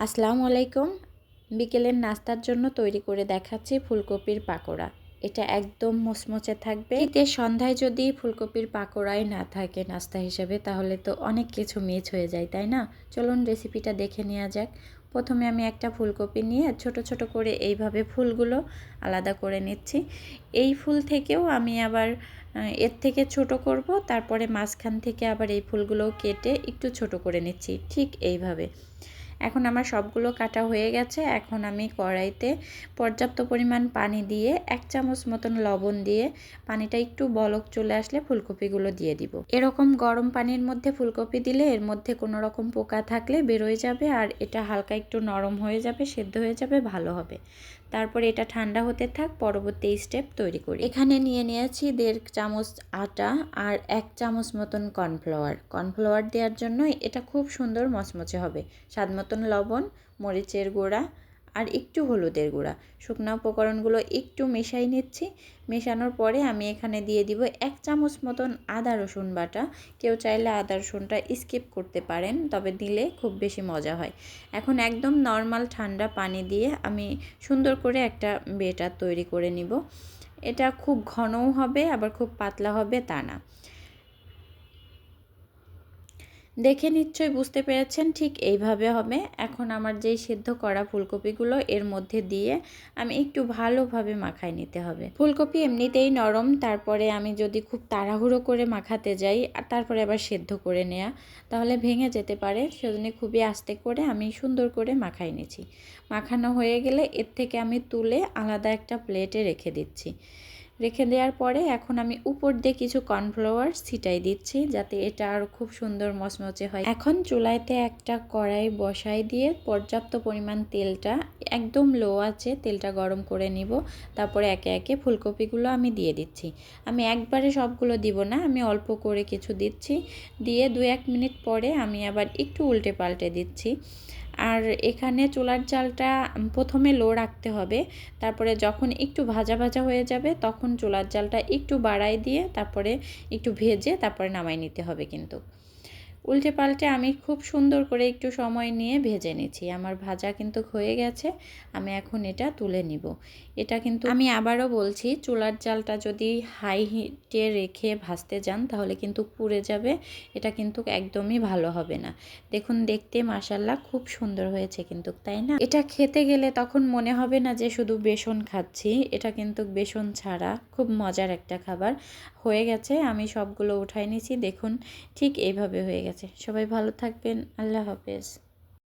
আসসালামু আলাইকুম। বিকেলের নাস্তার জন্য তৈরি করে দেখাচ্ছি ফুলকপির পাকোড়া। এটা একদম মুচমুচে থাকবে। শীতের সন্ধ্যায় যদি ফুলকপির পাকোড়াই না থাকে নাস্তা হিসেবে, তাহলে তো অনেক কিছু মিস হয়ে যায়, তাই না? চলুন রেসিপিটা দেখে নেওয়া যাক। প্রথমে আমি একটা ফুলকপি নিয়ে ছোট ছোট করে এইভাবে ফুলগুলো আলাদা করে নিচ্ছি। এই ফুল থেকেও আমি আবার এর থেকে ছোট করব, তারপরে মাঝখান থেকে আবার এই ফুলগুলো কেটে একটু ছোট করে নিচ্ছি, ঠিক এইভাবে। এখন আমার সবগুলো কাটা হয়ে গেছে। এখন আমি কড়াইতে পর্যাপ্ত পরিমাণ পানি দিয়ে 1 চামচ মতন লবণ দিয়ে পানিটা একটু বলক চলে আসলে ফুলকপিগুলো দিয়ে দিব। এরকম গরম পানির মধ্যে ফুলকপি দিলে এর মধ্যে কোনো রকম পোকা থাকলে বেরোয় যাবে, আর এটা হালকা একটু নরম হয়ে যাবে, সেদ্ধ হয়ে যাবে, ভালো হবে। তারপরে এটা ঠান্ডা হতে থাক, পরবর্তী স্টেপ তৈরি করি। এখানে নিয়ে নিয়েছি 1.5 চামচ আটা আর 1 চামচ মতন কর্নফ্লাওয়ার দেওয়ার জন্য এটা খুব সুন্দর মচমচে হবে। স্বাদ মতন লবণ, মরিচের গুঁড়া আর একটু হলুদের গুঁড়া। শুকনো উপকরণগুলো একটু মেশাই নিচ্ছি। মেশানোর পরে আমি এখানে দিয়ে দিব 1 চামচ মতন আদা রসুন বাটা। কেউ চাইলে আদা রসুনটা স্কিপ করতে পারেন, তবে দিলে খুব বেশি মজা হয়। এখন একদম নর্মাল ঠান্ডা পানি দিয়ে আমি সুন্দর করে একটা বেটার তৈরি করে নিব। এটা খুব ঘনও হবে আবার খুব পাতলা হবে তা না। দেখে নিশ্চয়ই বুঝতে পেরেছেন, ঠিক এইভাবে হবে। এখন আমার যেই সিদ্ধ করা ফুলকপিগুলো এর মধ্যে দিয়ে আমি একটু ভালোভাবে মাখায় নিতে হবে। ফুলকপি এমনিতেই নরম, তারপরে আমি যদি খুব তাড়াহুড়ো করে মাখাতে যাই আর তারপরে আবার সেদ্ধ করে নেওয়া, তাহলে ভেঙে যেতে পারে। সেজন্য খুবই আস্তে করে আমি সুন্দর করে মাখাই নিয়েছি। মাখানো হয়ে গেলে এর থেকে আমি তুলে আলাদা একটা প্লেটে রেখে দিচ্ছি। রেখে দেওয়ার পরে এখন আমি উপর দিয়ে কিছু কর্নফ্লাওয়ার ছিটাই দিচ্ছি, যাতে এটা আরও খুব সুন্দর মচমচে হয়। এখন চুলাইতে একটা কড়াই বসাই দিয়ে পর্যাপ্ত পরিমাণ তেলটা একদম লো আছে তেলটা গরম করে নিব। তারপরে একে একে ফুলকপিগুলো আমি দিয়ে দিচ্ছি। আমি একবারে সবগুলো দিব না, আমি অল্প করে কিছু দিচ্ছি। দিয়ে 2-1 মিনিট পরে আমি আবার একটু উল্টে পাল্টে দিচ্ছি। আর এখানে চুলার জালটা প্রথমে লো রাখতে হবে, তারপরে যখন একটু ভাজা ভাজা হয়ে যাবে তখন চুলার জালটা একটু বাড়াই দিয়ে তারপরে একটু ভেজে তারপরে নামাই নিতে হবে। কিন্তু উল্টে পাল্টে আমি খুব সুন্দর করে একটু সময় নিয়ে ভেজে নিচ্ছি। আমার ভাজা কিন্তু হয়ে গেছে, আমি এখন এটা তুলে নিব। এটা কিন্তু আমি আবারও বলছি, চুলার জালটা যদি হাই হিটে রেখে ভাজতে যান তাহলে কিন্তু পুড়ে যাবে, এটা কিন্তু একদমই ভালো হবে না। দেখুন দেখতে মাশাআল্লাহ খুব সুন্দর হয়েছে কিন্তু, তাই না? এটা খেতে গেলে তখন মনে হবে না যে শুধু বেসন খাচ্ছি, এটা কিন্তু বেসন ছাড়া খুব মজার একটা খাবার। হয়ে গেছে, আমি সবগুলো উঠাই নিয়েছি। দেখুন ঠিক এইভাবে হয়ে গেছে। সবাই ভালো থাকবেন। আল্লাহ হাফেজ।